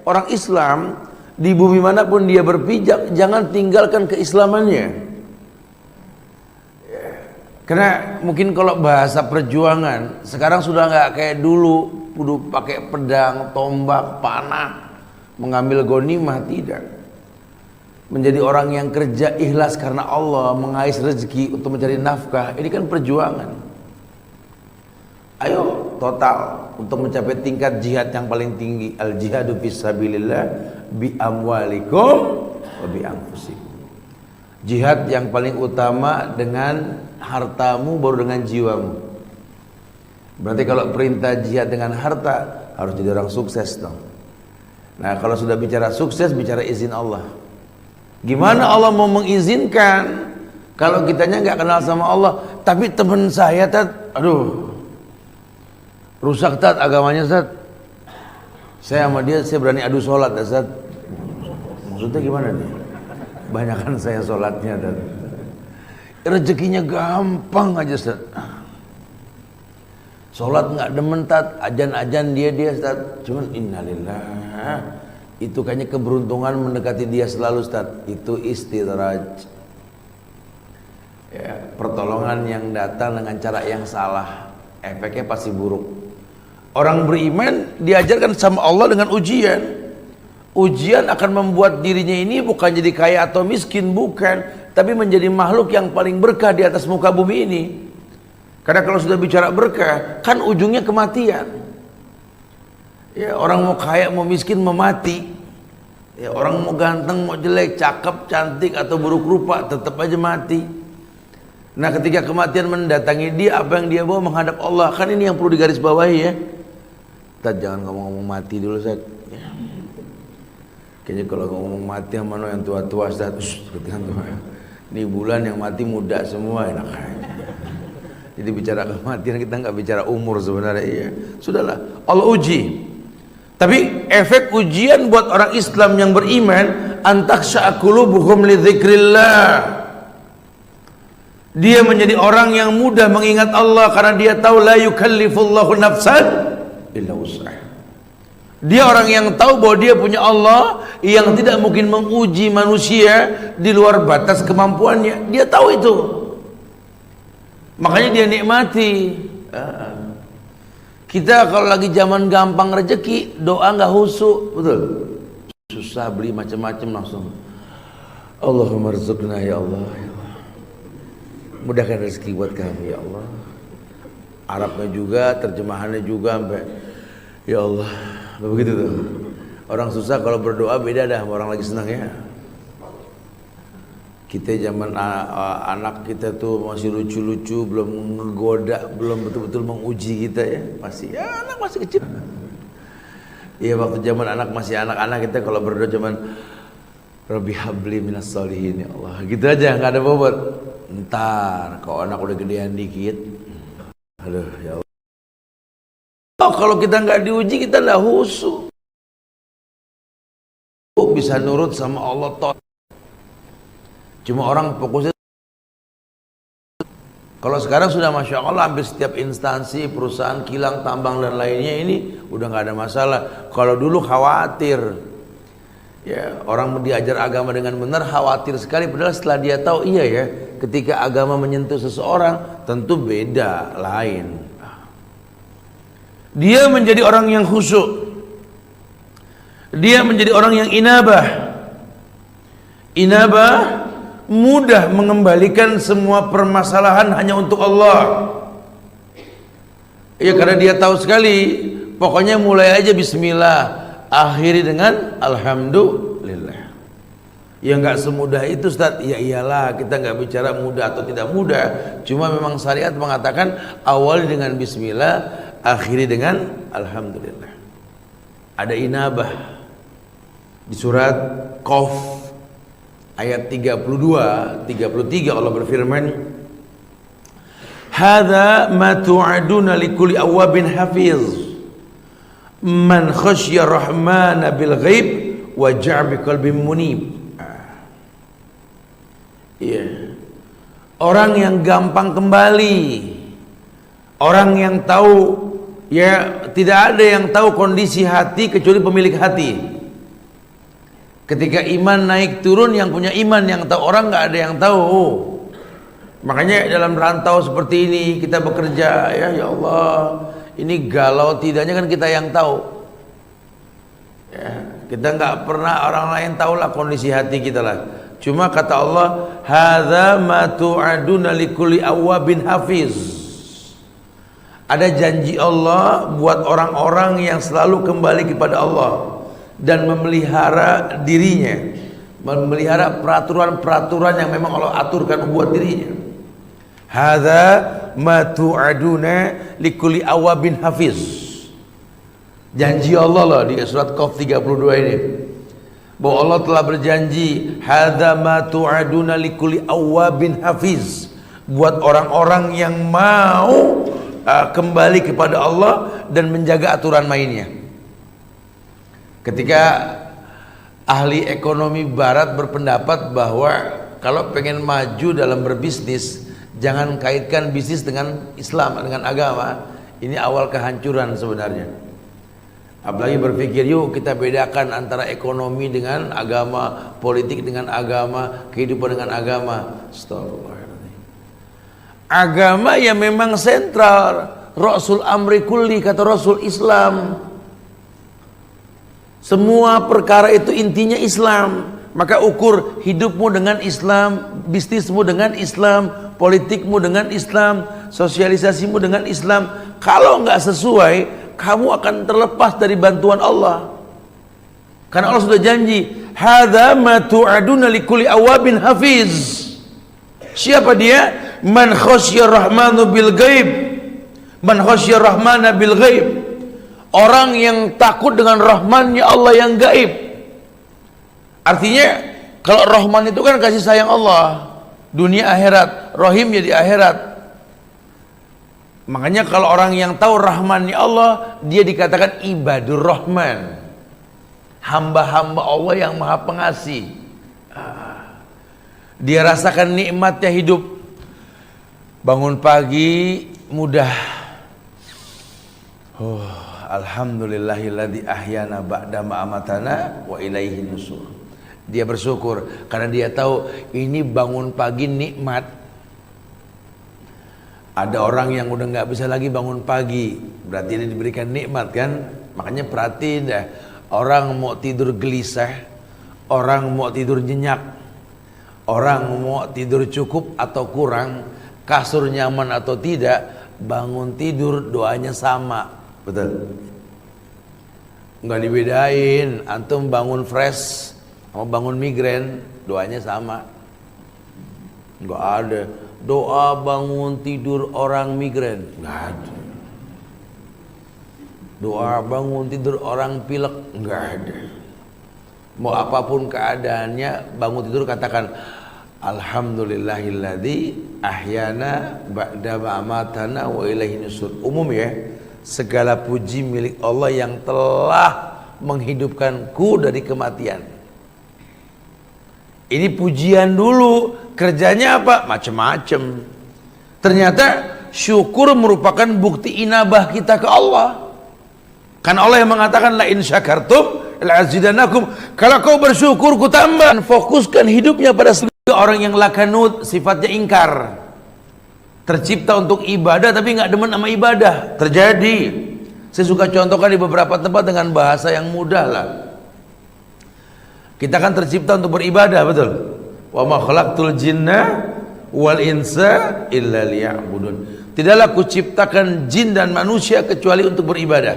orang Islam di bumi manapun dia berpijak, jangan tinggalkan keislamannya. Karena mungkin kalau bahasa perjuangan sekarang sudah nggak kayak dulu, kudu pakai pedang, tombak, panah, mengambil ghanimah, tidak. Menjadi orang yang kerja ikhlas karena Allah, mengais rezeki untuk mencari nafkah, ini kan perjuangan. Ayo total untuk mencapai tingkat jihad yang paling tinggi, al jihadu fisabilillah bi amwalikum wa bi anfusikum. Jihad yang paling utama dengan hartamu, baru dengan jiwamu. Berarti kalau perintah jihad dengan harta, harus jadi orang sukses dong. Nah, kalau sudah bicara sukses, bicara izin Allah. Gimana Allah mau mengizinkan kalau kitanya nggak kenal sama Allah? Tapi teman saya, aduh, rusak agamanya, saya sama dia, saya berani adu sholat, maksudnya gimana nih? Banyakan saya sholatnya, rezekinya gampang aja, sholat nggak demen, ajan dia cuman innalillah, itu kayaknya keberuntungan mendekati dia selalu, itu istidraj, ya, pertolongan yang datang dengan cara yang salah, efeknya pasti buruk. Orang beriman diajarkan sama Allah dengan ujian. Ujian akan membuat dirinya ini bukan jadi kaya atau miskin, bukan, tapi menjadi makhluk yang paling berkah di atas muka bumi ini. Karena kalau sudah bicara berkah, kan ujungnya kematian. Ya, orang mau kaya, mau miskin, mau mati. Ya, orang mau ganteng, mau jelek, cakep, cantik atau buruk rupa, tetap aja mati. Nah, ketika kematian mendatangi dia, apa yang dia bawa menghadap Allah. Kan ini yang perlu digarisbawahi, ya. Jangan ngomong-ngomong mati dulu, Ustaz. Ya. Kayaknya kalau ngomong mati yang mana yang tua-tua, Ustaz, ini bulan yang mati muda semua, enak aja. Jadi bicara kematian, kita nggak bicara umur sebenarnya, iya. Sudahlah, Allah uji. Tapi efek ujian buat orang Islam yang beriman, antakhsha'a qulubuhum li dzikrillah. Dia menjadi orang yang mudah mengingat Allah karena dia tahu la yukallifullahu nafsan illa wus'aha. Dia orang yang tahu bahwa dia punya Allah yang tidak mungkin menguji manusia di luar batas kemampuannya. Dia tahu itu. Makanya dia nikmati. Kita kalau lagi zaman gampang rezeki, doa nggak husu, betul? Susah beli macam-macam langsung. Allahumma rzuqna ya Allah, ya Allah. Mudahkan rezeki buat kami ya Allah. Arabnya juga, terjemahannya juga sampai ya Allah. Begitu tuh. Orang susah kalau berdoa beda dah sama orang lagi senang, ya. Kita zaman anak kita tuh masih lucu-lucu, belum ngegoda, belum betul-betul menguji kita, ya. Masih, ya, anak masih kecil. Iya, waktu zaman anak masih anak-anak, kita kalau berdoa cuman Rabbi habli minas sholihin ya Allah. Gitu aja, nggak ada bobot. Ntar kalau anak udah gedean dikit, aduh ya Allah. Oh, kalau kita nggak diuji, kita nggak husu. Bisa nurut sama Allah toh. Cuma orang fokusnya. Kalau sekarang sudah masya Allah, hampir setiap instansi, perusahaan, kilang, tambang dan lainnya ini udah nggak ada masalah. Kalau dulu khawatir, ya, orang diajar agama dengan benar khawatir sekali. Padahal setelah dia tahu, iya ya, ketika agama menyentuh seseorang tentu beda, lain. Dia menjadi orang yang khusyuk. Dia menjadi orang yang inabah. Inabah mudah mengembalikan semua permasalahan hanya untuk Allah. Ya, karena dia tahu sekali, pokoknya mulai aja bismillah, akhiri dengan alhamdulillah. Ya nggak semudah itu, Ustaz. Ya iyalah, kita nggak bicara mudah atau tidak mudah. Cuma memang syariat mengatakan awali dengan bismillah, akhiri dengan alhamdulillah. Ada inabah di surat Qaf ayat 32-33 Allah berfirman, hadza ma tu'aduna likulli awwabin hafiz man khasyya rahmana bil ghaib wa ja'a biqalbin munib. Iya. Orang yang gampang kembali, orang yang tahu, ya, tidak ada yang tahu kondisi hati kecuali pemilik hati. Ketika iman naik turun, yang punya iman yang tahu, orang nggak ada yang tahu. Makanya dalam rantau seperti ini kita bekerja, ya Allah, ini galau tidaknya kan kita yang tahu. Ya, kita nggak pernah orang lain tahulah kondisi hati kita lah. Cuma kata Allah, hadza ma tu'aduna likulli awwabin hafiz. Ada janji Allah buat orang-orang yang selalu kembali kepada Allah dan memelihara dirinya, memelihara peraturan-peraturan yang memang Allah aturkan buat dirinya. Hadza ma tu'aduna likulli awabin hafiz. Janji Allah lah di surat Qaf 32 ini, bahwa Allah telah berjanji, hadza ma tu'aduna likulli awabin hafiz, buat orang-orang yang mau kembali kepada Allah dan menjaga aturan mainnya. Ketika ahli ekonomi barat berpendapat bahwa kalau pengen maju dalam berbisnis, jangan kaitkan bisnis dengan Islam, dengan agama. Ini awal kehancuran sebenarnya. Apalagi berpikir, yuk kita bedakan antara ekonomi dengan agama, politik dengan agama, kehidupan dengan agama. Astagfirullahaladzim. Agama yang memang sentral, Rasul amri kulli, kata Rasul Islam. Semua perkara itu intinya Islam. Maka ukur hidupmu dengan Islam, bisnismu dengan Islam, politikmu dengan Islam, sosialisasimu dengan Islam. Kalau nggak sesuai, kamu akan terlepas dari bantuan Allah. Karena Allah sudah janji, hadza ma tu'aduna likulli awabin hafiz. Siapa dia? Man khasyar rahmanu bil ghaib. Man khasyar rahmana bil ghaib. Orang yang takut dengan rahmannya Allah yang gaib. Artinya kalau rahman itu kan kasih sayang Allah, dunia akhirat, rahimnya di akhirat. Makanya kalau orang yang tahu rahmannya Allah, dia dikatakan ibadur rahman, hamba-hamba Allah yang maha pengasih. Dia rasakan nikmatnya hidup. Bangun pagi mudah. Alhamdulillahilladzi ahyana ba'da ma amatana wa ilaihi nusur. Dia bersyukur karena dia tahu ini bangun pagi nikmat. Ada orang yang udah nggak bisa lagi bangun pagi, berarti dia diberikan nikmat kan? Makanya perhatiin dah, orang mau tidur gelisah, orang mau tidur nyenyak, orang mau tidur cukup atau kurang, kasur nyaman atau tidak, bangun tidur doanya sama. Betul. Nggak dibedain, antum bangun fresh sama bangun migrain, doanya sama. Nggak ada doa bangun tidur orang migrain, nggak ada. Doa bangun tidur orang pilek, nggak ada. Mau apapun keadaannya, bangun tidur katakan alhamdulillahilladzi ahyana ba'da ma amatana wa ilaihi nusur. Umum ya. Segala puji milik Allah yang telah menghidupkanku dari kematian. Ini pujian dulu, kerjanya apa? Macam-macam. Ternyata syukur merupakan bukti inabah kita ke Allah. Kan Allah yang mengatakan la in syakartum la azidanakum. Kalau kau bersyukur ku tambah. Fokuskan hidupnya pada orang yang lakanut, sifatnya ingkar. Tercipta untuk ibadah tapi nggak demen sama ibadah. Terjadi. Saya suka contohkan di beberapa tempat dengan bahasa yang mudah lah. Kita kan tercipta untuk beribadah, betul? Wa ma khalaqtul jinna wal insa illa liya'budun. Tidaklah kuciptakan jin dan manusia kecuali untuk beribadah.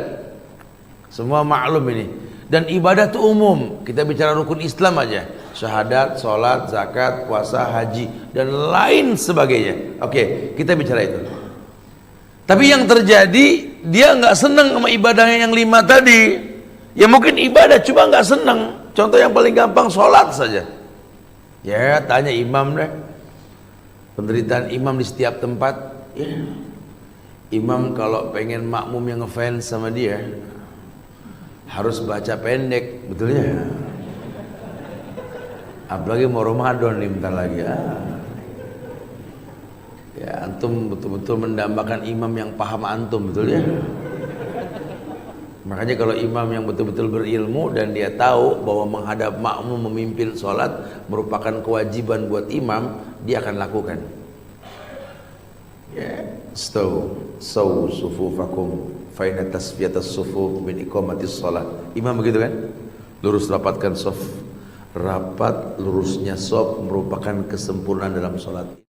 Semua maklum ini. Dan ibadah itu umum. Kita bicara rukun Islam aja. Syahadat, sholat, zakat, puasa, haji, dan lain sebagainya. Oke, kita bicara itu. Tapi yang terjadi, dia nggak senang sama ibadahnya yang 5 tadi. Ya mungkin ibadah, cuma nggak senang. Contoh yang paling gampang, sholat saja. Ya, tanya imam deh. Penderitaan imam di setiap tempat. Ya. Imam kalau pengen makmum yang ngefans sama dia, harus baca pendek, betulnya. Apalagi mau Ramadan nih bentar lagi. Ya, antum betul-betul mendambakan imam yang paham antum, betul ya? Makanya kalau imam yang betul-betul berilmu dan dia tahu bahwa menghadap makmum memimpin sholat merupakan kewajiban buat imam, dia akan lakukan. Ya, saw sufufakum fa inna tasfiyatas sufuf min iqamatis shalah. Imam begitu kan? Lurus rapatkan saf. Rapat lurusnya saf merupakan kesempurnaan dalam sholat.